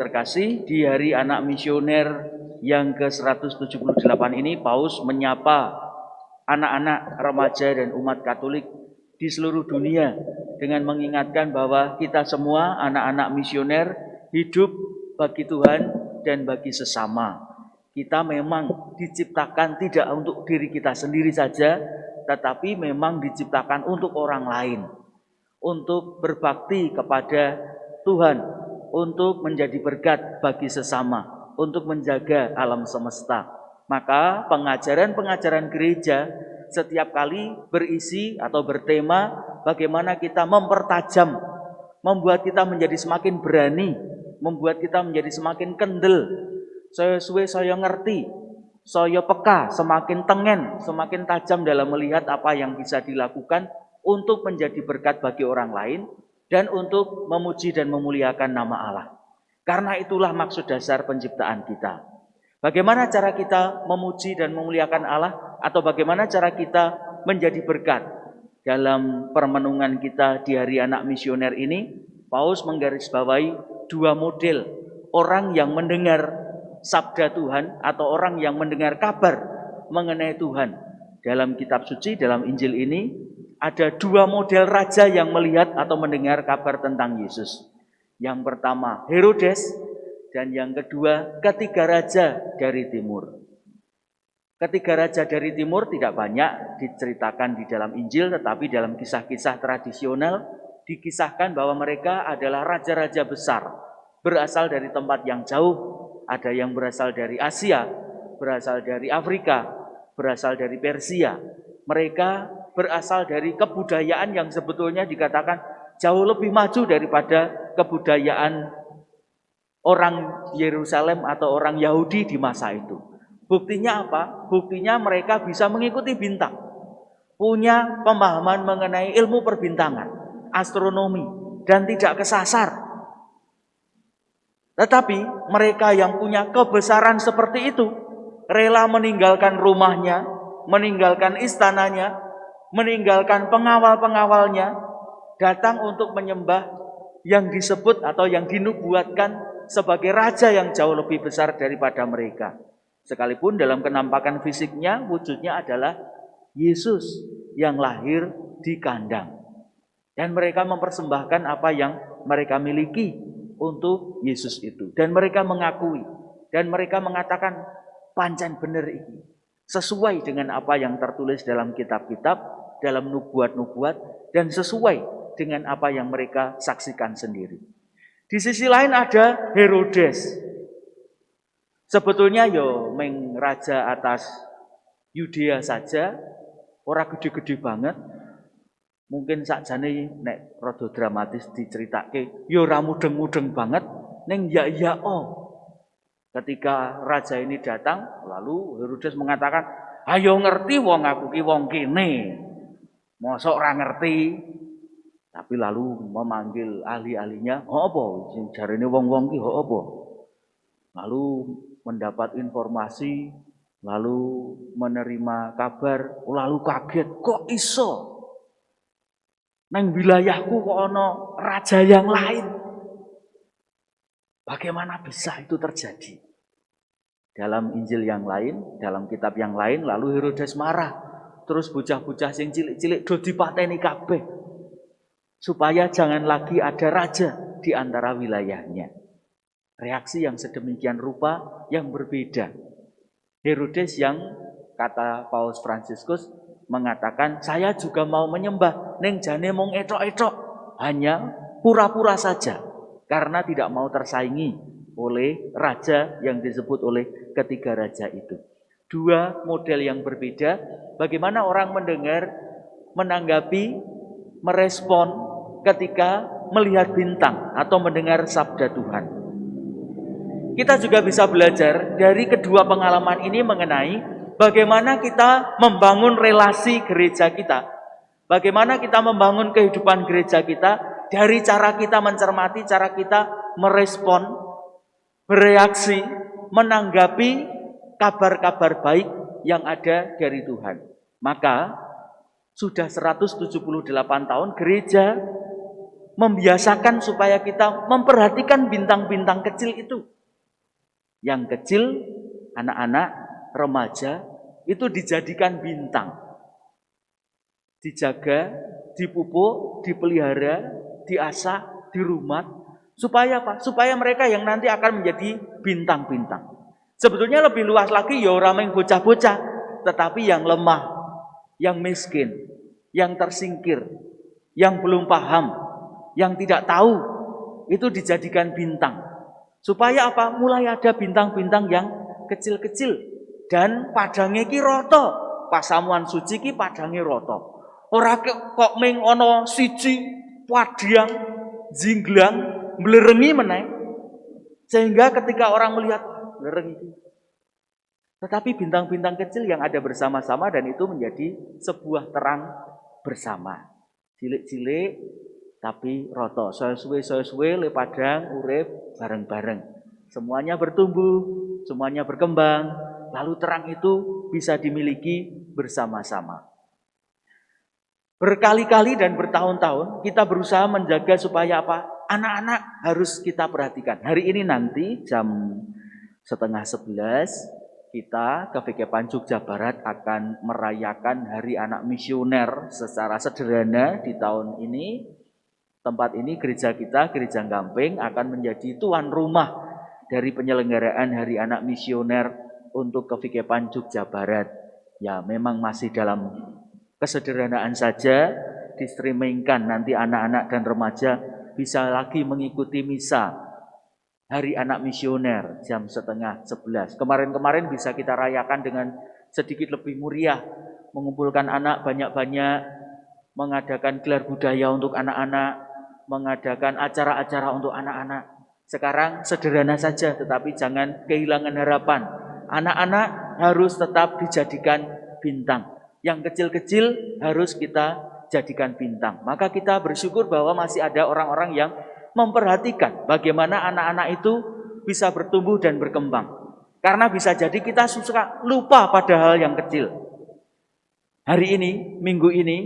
Terkasih, di hari anak misioner yang ke-178 ini, Paus menyapa anak-anak, remaja, dan umat Katolik di seluruh dunia dengan mengingatkan bahwa kita semua anak-anak misioner hidup bagi Tuhan dan bagi sesama. Kita memang diciptakan tidak untuk diri kita sendiri saja, tetapi memang diciptakan untuk orang lain, untuk berbakti kepada Tuhan, untuk menjadi berkat bagi sesama, untuk menjaga alam semesta. Maka pengajaran-pengajaran gereja setiap kali berisi atau bertema bagaimana kita mempertajam, membuat kita menjadi semakin berani, membuat kita menjadi semakin kendel. Saya suwe, saya ngerti, saya peka, semakin tengen, semakin tajam dalam melihat apa yang bisa dilakukan untuk menjadi berkat bagi orang lain dan untuk memuji dan memuliakan nama Allah. Karena itulah maksud dasar penciptaan kita. Bagaimana cara kita memuji dan memuliakan Allah, atau bagaimana cara kita menjadi berkat? Dalam permenungan kita di hari anak misioner ini, Paus menggarisbawahi dua model orang yang mendengar sabda Tuhan atau orang yang mendengar kabar mengenai Tuhan. Dalam kitab suci, dalam Injil ini, ada dua model raja yang melihat atau mendengar kabar tentang Yesus. Yang pertama Herodes, dan yang kedua ketiga raja dari timur. Ketiga raja dari timur tidak banyak diceritakan di dalam Injil, tetapi dalam kisah-kisah tradisional dikisahkan bahwa mereka adalah raja-raja besar, berasal dari tempat yang jauh. Ada yang berasal dari Asia, berasal dari Afrika, berasal dari Persia. Mereka berasal dari kebudayaan yang sebetulnya dikatakan jauh lebih maju daripada kebudayaan orang Yerusalem atau orang Yahudi di masa itu. Buktinya apa? Buktinya mereka bisa mengikuti bintang, punya pemahaman mengenai ilmu perbintangan, astronomi, dan tidak kesasar. Tetapi mereka yang punya kebesaran seperti itu rela meninggalkan rumahnya, meninggalkan istananya, meninggalkan pengawal-pengawalnya, datang untuk menyembah yang disebut atau yang dinubuatkan sebagai raja yang jauh lebih besar daripada mereka. Sekalipun dalam kenampakan fisiknya, wujudnya adalah Yesus yang lahir di kandang. Dan mereka mempersembahkan apa yang mereka miliki untuk Yesus itu. Dan mereka mengakui, dan mereka mengatakan, pancen bener iki, sesuai dengan apa yang tertulis dalam kitab-kitab, dalam nubuat-nubuat, dan sesuai dengan apa yang mereka saksikan sendiri. Di sisi lain ada Herodes. Sebetulnya yo meng raja atas Yudea saja, ora gede-gede banget. Mungkin sakjane nek rada dramatis diceritake yo ora mudeng-mudeng banget, ning ya oh. Ketika raja ini datang, lalu Herodes mengatakan, ayo ngerti wong aku ki wong kene. Mosok ora ngerti. Tapi lalu memanggil ahli-ahlinya, apa sing jarene wong-wong ki apa? Lalu mendapat informasi, lalu menerima kabar, lalu kaget, kok iso? Nang wilayahku kok ana raja yang lain. Bagaimana bisa itu terjadi? Dalam Injil yang lain, dalam kitab yang lain, lalu Herodes marah. Terus bocah-bocah sing cilik-cilik do dipateni kabeh. Supaya jangan lagi ada raja di antara wilayahnya. Reaksi yang sedemikian rupa yang berbeda. Herodes yang kata Paus Fransiskus mengatakan, saya juga mau menyembah, neng jane mung etok-etok, hanya pura-pura saja. Karena tidak mau tersaingi oleh raja yang disebut oleh ketiga raja itu. Dua model yang berbeda, bagaimana orang mendengar, menanggapi, merespon ketika melihat bintang atau mendengar sabda Tuhan. Kita juga bisa belajar dari kedua pengalaman ini mengenai bagaimana kita membangun relasi gereja kita. Bagaimana kita membangun kehidupan gereja kita dari cara kita mencermati, cara kita merespon, bereaksi, menanggapi kabar-kabar baik yang ada dari Tuhan. Maka sudah 178 tahun gereja membiasakan supaya kita memperhatikan bintang-bintang kecil itu. Yang kecil, anak-anak, remaja, itu dijadikan bintang. Dijaga, dipupuk, dipelihara, diasah, dirumat. Supaya apa? Supaya mereka yang nanti akan menjadi bintang-bintang. Sebetulnya lebih luas lagi ya orang yang bocah-bocah, tetapi yang lemah, yang miskin, yang tersingkir, yang belum paham, yang tidak tahu, itu dijadikan bintang. Supaya apa? Mulai ada bintang-bintang yang kecil-kecil dan padange ki rata. Pasamuan suci ki padange rata. Ora kok ming ana siji padiang jinglang blerengi meneh. Sehingga ketika orang melihat blereng itu. Tetapi bintang-bintang kecil yang ada bersama-sama dan itu menjadi sebuah terang bersama. Cilik-cilik tapi roto. Soe-suwe le padang urip bareng-bareng. Semuanya bertumbuh, semuanya berkembang. Lalu terang itu bisa dimiliki bersama-sama. Berkali-kali dan bertahun-tahun kita berusaha menjaga supaya apa? Anak-anak harus kita perhatikan. Hari ini nanti jam 10:30 kita KVK Jogja Barat akan merayakan Hari Anak Misioner secara sederhana di tahun ini. Tempat ini gereja kita, Gereja Gamping, akan menjadi tuan rumah dari penyelenggaraan Hari Anak Misioner untuk KVK Jogja Barat. Ya memang masih dalam kesederhanaan saja, di-streamingkan nanti anak-anak dan remaja bisa lagi mengikuti misa Hari Anak Misioner jam 10:30. Kemarin-kemarin bisa kita rayakan dengan sedikit lebih meriah, mengumpulkan anak banyak-banyak, mengadakan gelar budaya untuk anak-anak, mengadakan acara-acara untuk anak-anak. Sekarang sederhana saja, tetapi jangan kehilangan harapan. Anak-anak harus tetap dijadikan bintang. Yang kecil-kecil harus kita jadikan bintang. Maka kita bersyukur bahwa masih ada orang-orang yang memperhatikan bagaimana anak-anak itu bisa bertumbuh dan berkembang. Karena bisa jadi kita suka lupa pada hal yang kecil. Hari ini, minggu ini,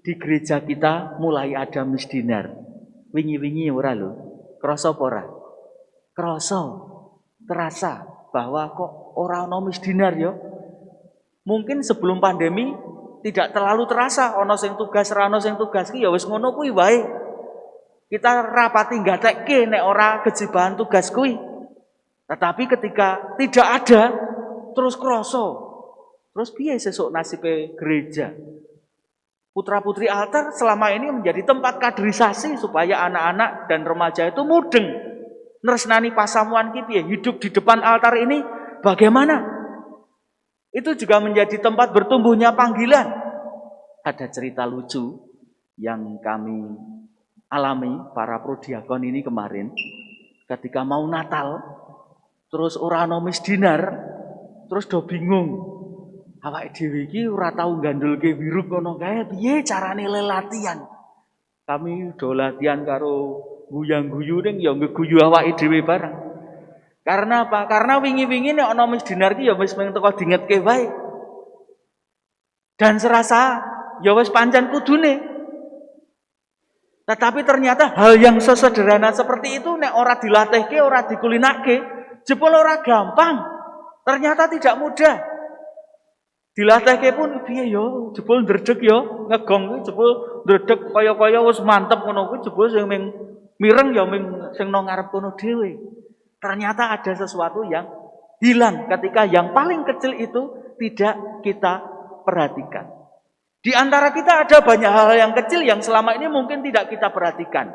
di gereja kita mulai ada misdinar. Wingi-wingi ora lho. Krasa apa ora? Krasa. Terasa bahwa kok ora ana misdinar ya. Mungkin sebelum pandemi tidak terlalu terasa ana sing tugas ra ana sing tugas ki ya wis ngono kuwi wae. Kita rapati gatekke nek ora kejibahan tugas kuwi. Tetapi ketika tidak ada terus krasa. Terus piye sesuk nasibe gereja? Putra-putri altar selama ini menjadi tempat kaderisasi supaya anak-anak dan remaja itu mudeng. Nresnani pasamuan ki piye? Hidup di depan altar ini bagaimana? Itu juga menjadi tempat bertumbuhnya panggilan. Ada cerita lucu yang kami alami para prodiakon ini kemarin. Ketika mau Natal, terus ora ana misdinar, terus do bingung. Awake dhewe iki ora tau gandulke wiruk ngono kae, piye carane latihan? Kami do latihan karo guyang-guyu ning ya ngeguyu awake dhewe bareng. Karena apa? Karena wingi-wingi nek ana misdinar ki ya wis mung teko dingetke wae. Dan serasa ya wis pancen kudune. Tetapi ternyata hal yang sesederhana seperti itu nek ora dilatihke, ora dikulinake, jebul ora gampang. Ternyata tidak mudah. Dilatihke pun piye yo, jebul ndredeg yo, ngegong kuwi jebul ndredeg kaya-kaya wis mantep ngono kuwi jebul sing mireng ya sing nang ngarep kono dhewe. Ternyata ada sesuatu yang hilang ketika yang paling kecil itu tidak kita perhatikan. Di antara kita ada banyak hal yang kecil yang selama ini mungkin tidak kita perhatikan.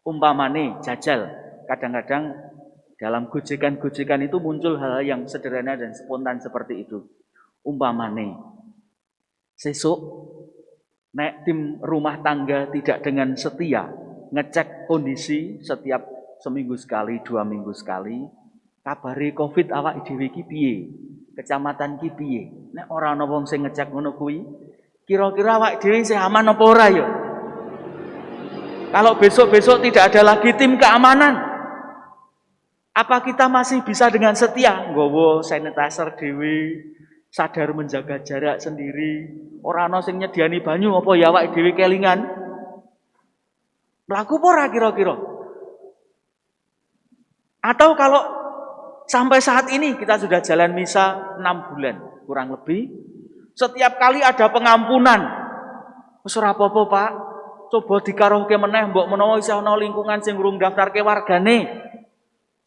Umpamane jajal, kadang-kadang dalam gojekan-gojekan itu muncul hal yang sederhana dan spontan seperti itu. Umpamane sesuk nek tim rumah tangga tidak dengan setia ngecek kondisi setiap seminggu sekali, 2 minggu sekali, kabare Covid awak dhewe iki piye? Kecamatan iki piye? Nek ora ana wong sing ngecek ngono kuwi, kira-kira awak dhewe isih aman apa ora ya? Kalau besok-besok tidak ada lagi tim keamanan, apa kita masih bisa dengan setia nggawa sanitizer dhewe, sadar menjaga jarak sendiri, ora ana sing nyediani banyu apa ya awake dhewe kelingan? Mlaku apa ora kira-kira? Atau kalau sampai saat ini kita sudah jalan misa 6 bulan kurang lebih, setiap kali ada pengampunan, wis ora apa-apa, Pak. Coba dikarohke meneh mbok menawa isih ana lingkungan sing urung daftarke wargane.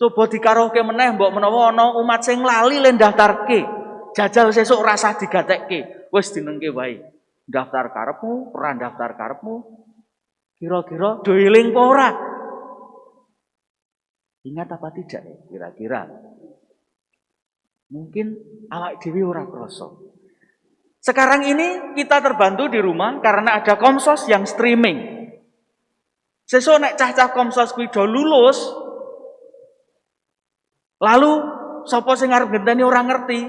Coba dikarohke meneh mbok menawa ana umat sing lali le daftarke. Jajal sesuk rasa digatekke. Wis dinengke wae. Daftar karepmu, ora daftar karepmu. Kira-kira do eling apa ora? Ingat apa tidak ya kira-kira? Mungkin awak dhewe ora krasa. Sekarang ini kita terbantu di rumah karena ada Komsos yang streaming. Sesuk nek cah-cah Komsos kuwi do lulus, lalu sapa sing arep ngenteni ora ngerti.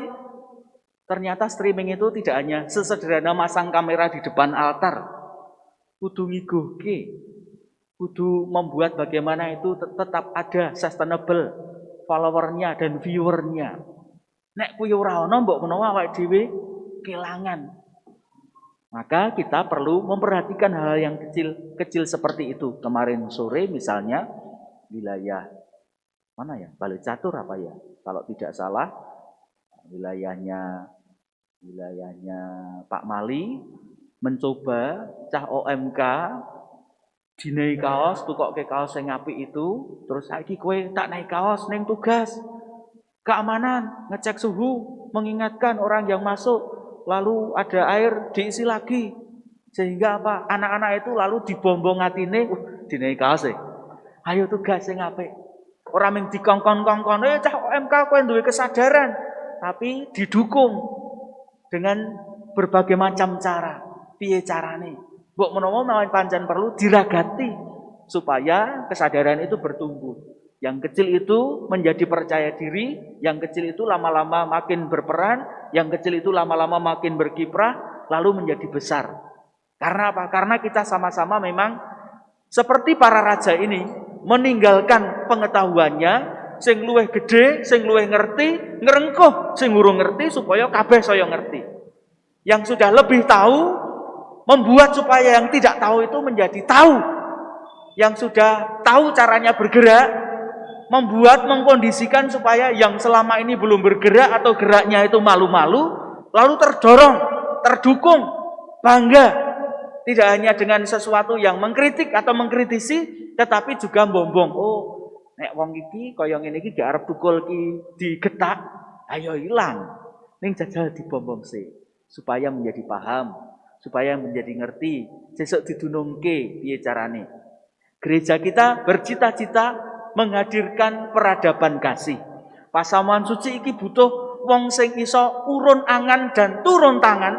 Ternyata streaming itu tidak hanya sesederhana masang kamera di depan altar. Kudu ngiguhke. Kudu membuat bagaimana itu tetap ada sustainable followernya dan viewernya. Nek kuwi ora ana mbok menawa awake dhewe kelangan. Maka kita perlu memperhatikan hal yang kecil seperti itu. Kemarin sore misalnya wilayah mana ya? Balai Catur apa ya? Kalau tidak salah wilayahnya Pak Mali mencoba cah OMK dinai kaos, tukokke kaos sing apik itu, terus saiki kowe tak naik kaos ning tugas keamanan, ngecek suhu, mengingatkan orang yang masuk. Lalu ada air diisi lagi. Sehingga apa? Anak-anak itu lalu dibombong atine, dinai kaos. Ayo tugas sing apik. Ora mung dikongkon-kongkon, cah OMK kowe duwe kesadaran, tapi didukung dengan berbagai macam cara. Piye carane? Mbok menawa pancen perlu diragati supaya kesadaran itu bertumbuh. Yang kecil itu menjadi percaya diri, yang kecil itu lama-lama makin berperan, yang kecil itu lama-lama makin berkiprah, lalu menjadi besar. Karena apa? Karena kita sama-sama memang seperti para raja ini meninggalkan pengetahuannya, sing luwih gede, sing luwih ngerti, ngrengkuh sing urung ngerti supaya kabeh saya ngerti. Yang sudah lebih tahu membuat supaya yang tidak tahu itu menjadi tahu. Yang sudah tahu caranya bergerak membuat mengkondisikan supaya yang selama ini belum bergerak atau geraknya itu malu-malu, lalu terdorong, terdukung, bangga. Tidak hanya dengan sesuatu yang mengkritik atau mengkritisi, tetapi juga membombong. Oh, nek wong iki kaya ngene iki gak arep tukul ki digetak, ayo ilang. Ning jajal dibombong sih, supaya menjadi paham, supaya menjadi ngerti, sesuk didunungke piye carane. Gereja kita bercita-cita menghadirkan peradaban kasih. Pasamuan suci iki butuh wong sing iso urun angan dan turun tangan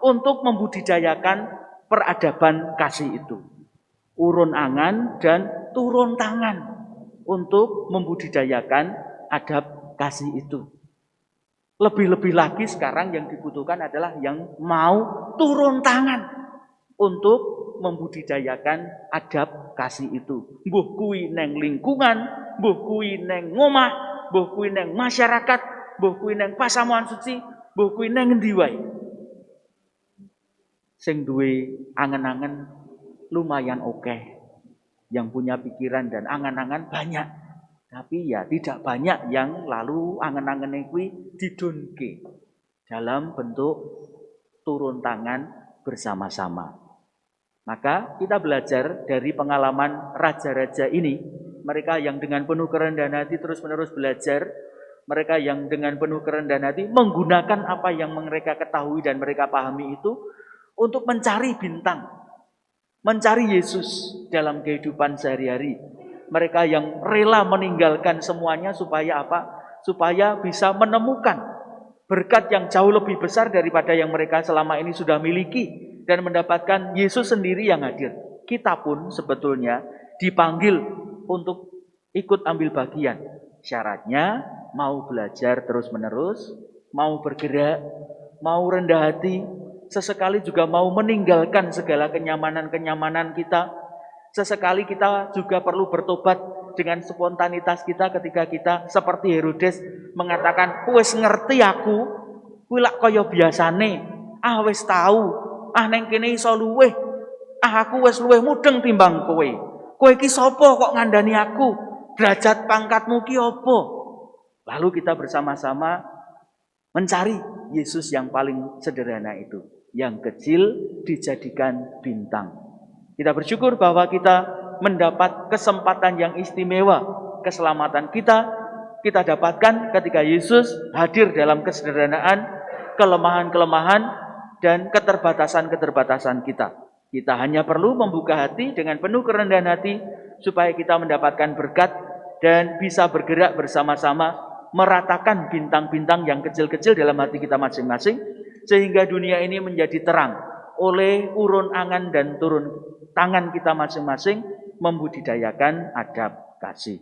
untuk membudidayakan peradaban kasih itu. Urun angan dan turun tangan untuk membudidayakan adab kasih itu. Lebih-lebih lagi sekarang yang dibutuhkan adalah yang mau turun tangan untuk membudidayakan adab kasih itu. Mbuh kuwi neng lingkungan, mbuh kuwi neng ngomah, mbuh kuwi neng masyarakat, mbuh kuwi neng pasamuan suci, mbuh kuwi neng endi wae. Sing duwe angen-angen lumayan oke. Yang punya pikiran dan angen-angen banyak. Tapi ya tidak banyak yang lalu angen-angene kuwi didunke dalam bentuk turun tangan bersama-sama. Maka kita belajar dari pengalaman raja-raja ini. Mereka yang dengan penuh kerendahan hati terus-menerus belajar. Mereka yang dengan penuh kerendahan hati menggunakan apa yang mereka ketahui dan mereka pahami itu untuk mencari bintang. Mencari Yesus dalam kehidupan sehari-hari. Mereka yang rela meninggalkan semuanya supaya apa? Supaya bisa menemukan berkat yang jauh lebih besar daripada yang mereka selama ini sudah miliki. Dan mendapatkan Yesus sendiri yang hadir. Kita pun sebetulnya dipanggil untuk ikut ambil bagian. Syaratnya mau belajar terus-menerus, mau bergerak, mau rendah hati, sesekali juga mau meninggalkan segala kenyamanan-kenyamanan kita. Sesekali kita juga perlu bertobat dengan spontanitas kita ketika kita seperti Herodes mengatakan, "Wis ngerti aku, kuwi lak kaya biasane. Wis tahu. Neng kene iso luweh. Aku wis luweh mudeng timbang kowe. Kowe iki sapa kok ngandani aku? Derajat pangkatmu ki apa? Lalu kita bersama-sama mencari Yesus yang paling sederhana itu. Yang kecil dijadikan bintang. Kita bersyukur bahwa kita mendapat kesempatan yang istimewa. Keselamatan kita dapatkan ketika Yesus hadir dalam kesederhanaan, kelemahan-kelemahan, dan keterbatasan-keterbatasan kita. Kita hanya perlu membuka hati dengan penuh kerendahan hati supaya kita mendapatkan berkat dan bisa bergerak bersama-sama meratakan bintang-bintang yang kecil-kecil dalam hati kita masing-masing sehingga dunia ini menjadi terang oleh urun angan dan turun tangan kita masing-masing membudidayakan adab kasih.